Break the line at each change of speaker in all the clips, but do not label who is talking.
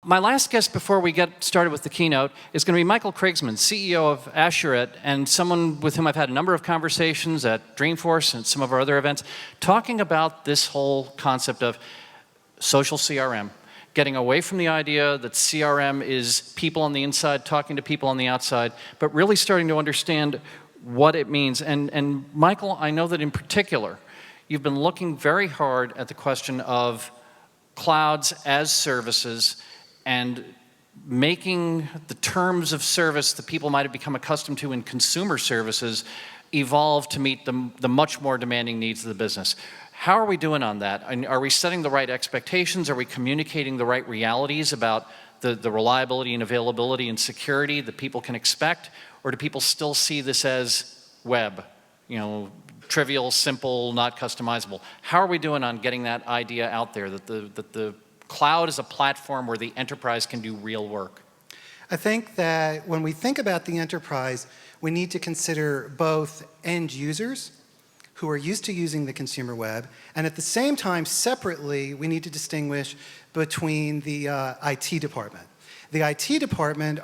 My last guest before we get started with the keynote is going to be Michael Krigsman, CEO of Asuret, and someone with whom I've had a number of conversations at Dreamforce and some of our other events, talking about this whole concept of social CRM, getting away from the idea that CRM is people on the inside talking to people on the outside, but really starting to understand what it means. And Michael, I know that in particular, you've been looking very hard at the question of clouds as services and making the terms of service that people might have become accustomed to in consumer services evolve to meet the much more demanding needs of the business. How are we doing on that? And are we setting the right expectations? Are we communicating the right realities about the reliability and availability and security that people can expect? Or do people still see this as web, trivial, simple, not customizable? How are we doing on getting that idea out there that the cloud is a platform where the enterprise can do real work?
I think that when we think about the enterprise, we need to consider both end users who are used to using the consumer web, and at the same time, separately, we need to distinguish between the IT department. The IT department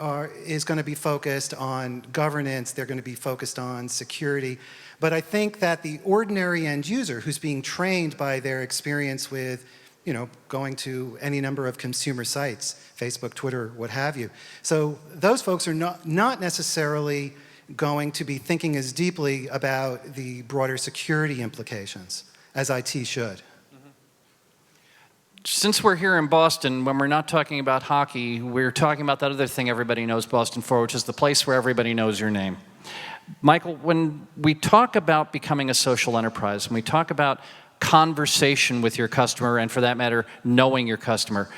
is going to be focused on governance, they're going to be focused on security, but I think that the ordinary end user who's being trained by their experience with going to any number of consumer sites, Facebook, Twitter, what have you. So those folks are not necessarily going to be thinking as deeply about the broader security implications as IT should.
Since we're here in Boston, when we're not talking about hockey, we're talking about that other thing everybody knows Boston for, which is the place where everybody knows your name. Michael, when we talk about becoming a social enterprise, when we talk about conversation with your customer, and for that matter, knowing your customer,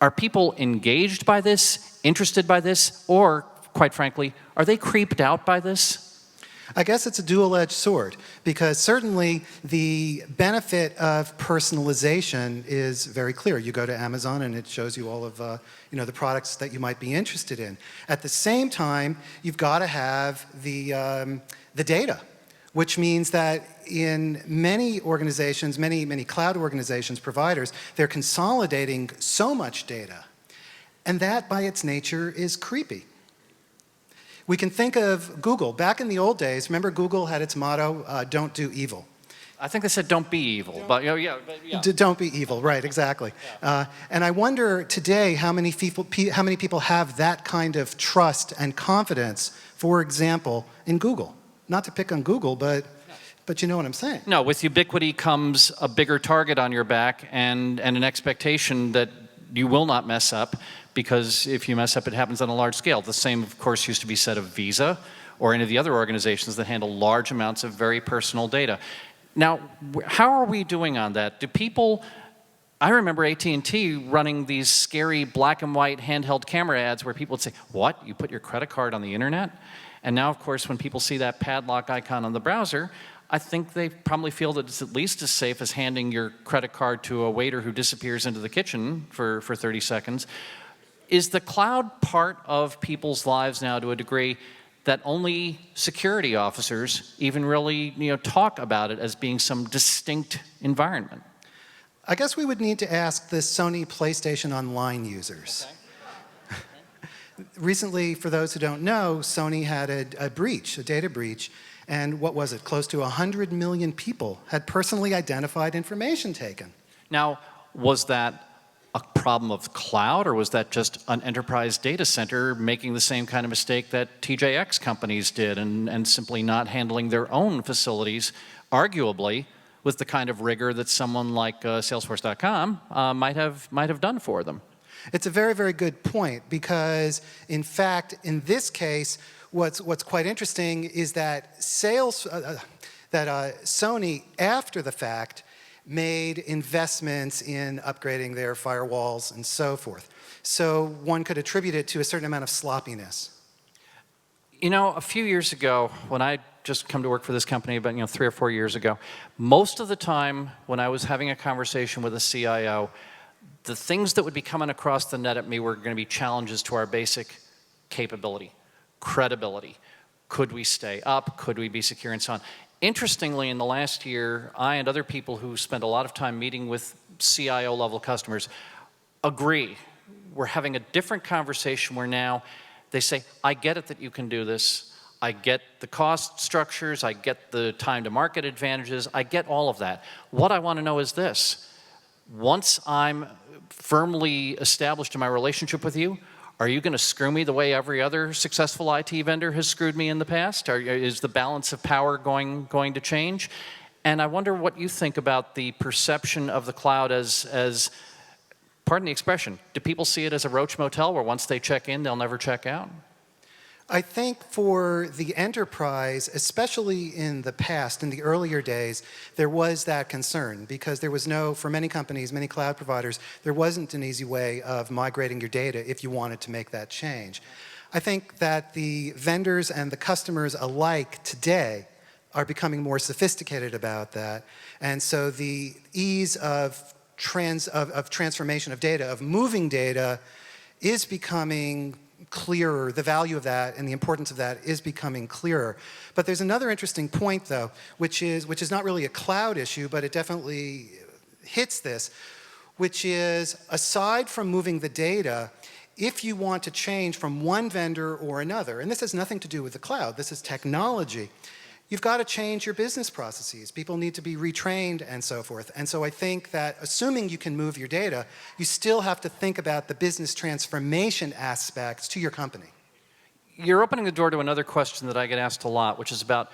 are people engaged by this, interested by this, or, quite frankly, are they creeped out by this?
I guess it's a dual-edged sword, because certainly the benefit of personalization is very clear. You go to Amazon and it shows you all of the products that you might be interested in. At the same time, you've got to have the data, which means that in many organizations, many cloud organizations, providers, they're consolidating so much data, and that by its nature is creepy. We can think of Google. Back in the old days, remember Google had its motto, don't do evil.
I think they said don't be evil, but yeah.
Don't be evil, right, exactly. Yeah. And I wonder today how many people have that kind of trust and confidence, for example, in Google. Not to pick on Google, but you know what I'm saying.
No, with ubiquity comes a bigger target on your back and an expectation that you will not mess up, because if you mess up, it happens on a large scale. The same, of course, used to be said of Visa or any of the other organizations that handle large amounts of very personal data. Now, how are we doing on that? I remember AT&T running these scary black and white handheld camera ads where people would say, what, you put your credit card on the internet? And now, of course, when people see that padlock icon on the browser, I think they probably feel that it's at least as safe as handing your credit card to a waiter who disappears into the kitchen for 30 seconds. Is the cloud part of people's lives now to a degree that only security officers even really talk about it as being some distinct environment?
I guess we would need to ask the Sony PlayStation Online users. Okay. Recently, for those who don't know, Sony had a data breach, and what was it? Close to 100 million people had personally identified information taken.
Now, was that a problem of cloud, or was that just an enterprise data center making the same kind of mistake that TJX companies did and simply not handling their own facilities, arguably, with the kind of rigor that someone like Salesforce.com might have done for them?
It's a very, very good point, because in fact, in this case, what's quite interesting is that Sony, after the fact, made investments in upgrading their firewalls and so forth. So one could attribute it to a certain amount of sloppiness.
A few years ago, when I just come to work for this company, about 3 or 4 years ago, most of the time when I was having a conversation with a CIO, the things that would be coming across the net at me were going to be challenges to our basic capability, credibility. Could we stay up? Could we be secure, and so on? Interestingly, in the last year, I and other people who spend a lot of time meeting with CIO-level customers agree we're having a different conversation where now they say, I get it that you can do this. I get the cost structures. I get the time to market advantages. I get all of that. What I want to know is this. Once I'm firmly established in my relationship with you, are you going to screw me the way every other successful IT vendor has screwed me in the past? Is the balance of power going to change? And I wonder what you think about the perception of the cloud as, pardon the expression, do people see it as a roach motel where once they check in, they'll never check out?
I think for the enterprise, especially in the past, in the earlier days, there was that concern because there was for many companies, many cloud providers, there wasn't an easy way of migrating your data if you wanted to make that change. I think that the vendors and the customers alike today are becoming more sophisticated about that. And so the ease of transformation of data, of moving data, is becoming clearer. The value of that and the importance of that is becoming clearer. But there's another interesting point, though, which is not really a cloud issue, but it definitely hits this, which is aside from moving the data, if you want to change from one vendor or another, and this has nothing to do with the cloud, this is technology, you've got to change your business processes. People need to be retrained and so forth. And so I think that assuming you can move your data, you still have to think about the business transformation aspects to your company.
You're opening the door to another question that I get asked a lot, which is about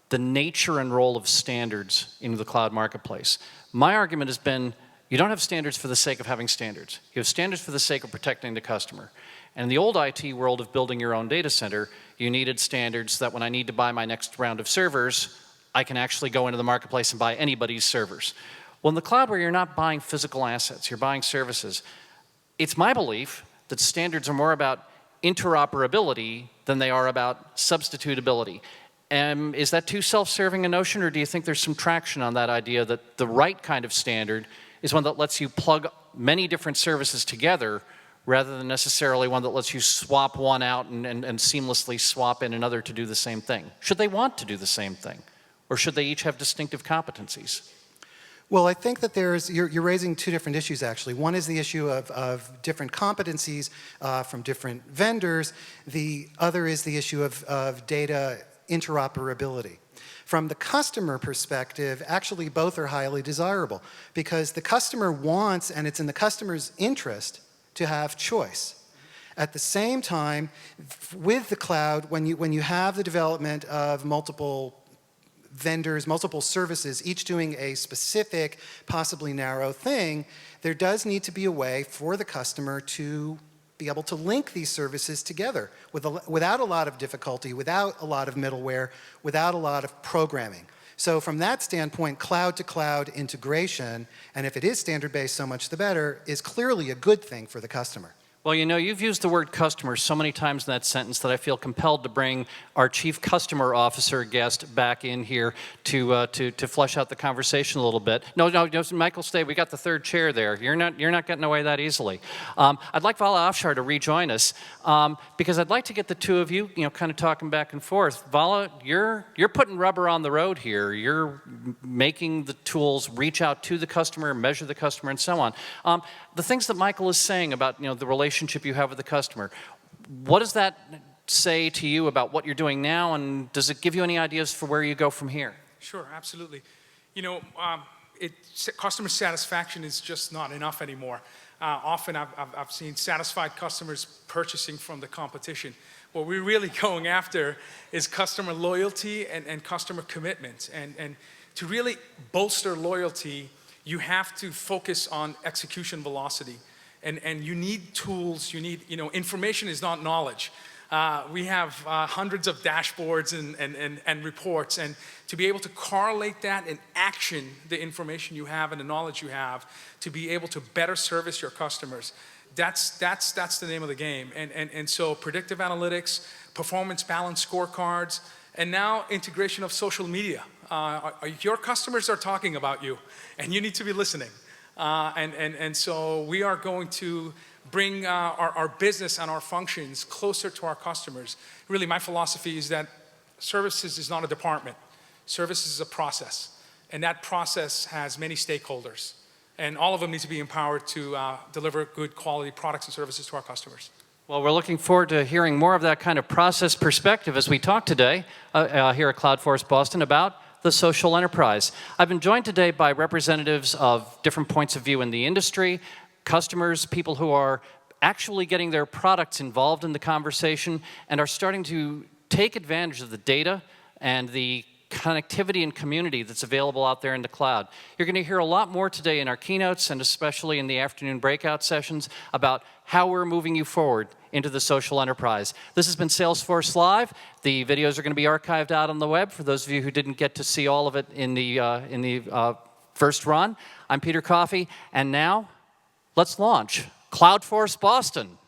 the nature and role of standards in the cloud marketplace. My argument has been, you don't have standards for the sake of having standards. You have standards for the sake of protecting the customer. And in the old IT world of building your own data center, you needed standards that when I need to buy my next round of servers, I can actually go into the marketplace and buy anybody's servers. Well, in the cloud where you're not buying physical assets, you're buying services, it's my belief that standards are more about interoperability than they are about substitutability. Is that too self-serving a notion, or do you think there's some traction on that idea that the right kind of standard is one that lets you plug many different services together rather than necessarily one that lets you swap one out and seamlessly swap in another to do the same thing? Should they want to do the same thing? Or should they each have distinctive competencies?
Well, I think that you're raising two different issues, actually. One is the issue of different competencies from different vendors. The other is the issue of data interoperability. From the customer perspective, actually both are highly desirable because the customer wants, and it's in the customer's interest, to have choice. At the same time, with the cloud, when you have the development of multiple vendors, multiple services, each doing a specific, possibly narrow thing, there does need to be a way for the customer to be able to link these services together without a lot of difficulty, without a lot of middleware, without a lot of programming. So from that standpoint, cloud-to-cloud integration, and if it is standard-based, so much the better, is clearly a good thing for the customer.
Well, you know, you've used the word customer so many times in that sentence that I feel compelled to bring our Chief Customer Officer guest back in here to flesh out the conversation a little bit. No, Michael, stay. We got the third chair there. You're not getting away that easily. I'd like Vala Afshar to rejoin us because I'd like to get the two of you, kind of talking back and forth. Vala, you're putting rubber on the road here. You're making the tools reach out to the customer, measure the customer, and so on. The things that Michael is saying about the relationship you have with the customer, what does that say to you about what you're doing now, and does it give you any ideas for where you go from here?
Sure, absolutely. Customer satisfaction is just not enough anymore. Often I've seen satisfied customers purchasing from the competition. What we're really going after is customer loyalty and customer commitment. And to really bolster loyalty, you have to focus on execution velocity. And you need tools, information is not knowledge. We have hundreds of dashboards and reports, and to be able to correlate that and action the information you have and the knowledge you have to be able to better service your customers, that's the name of the game. And so predictive analytics, performance balance scorecards, and now integration of social media. Your customers are talking about you, and you need to be listening. And so we are going to bring our business and our functions closer to our customers. Really, my philosophy is that services is not a department. Services is a process. And that process has many stakeholders. And all of them need to be empowered to deliver good quality products and services to our customers.
Well, we're looking forward to hearing more of that kind of process perspective as we talk today here at Cloudforce Boston about the social enterprise. I've been joined today by representatives of different points of view in the industry, customers, people who are actually getting their products involved in the conversation and are starting to take advantage of the data and the connectivity and community that's available out there in the cloud. You're going to hear a lot more today in our keynotes and especially in the afternoon breakout sessions about how we're moving you forward into the social enterprise. This has been Salesforce Live. The videos are going to be archived out on the web for those of you who didn't get to see all of it in the first run. I'm Peter Coffey, and now let's launch Cloudforce Boston.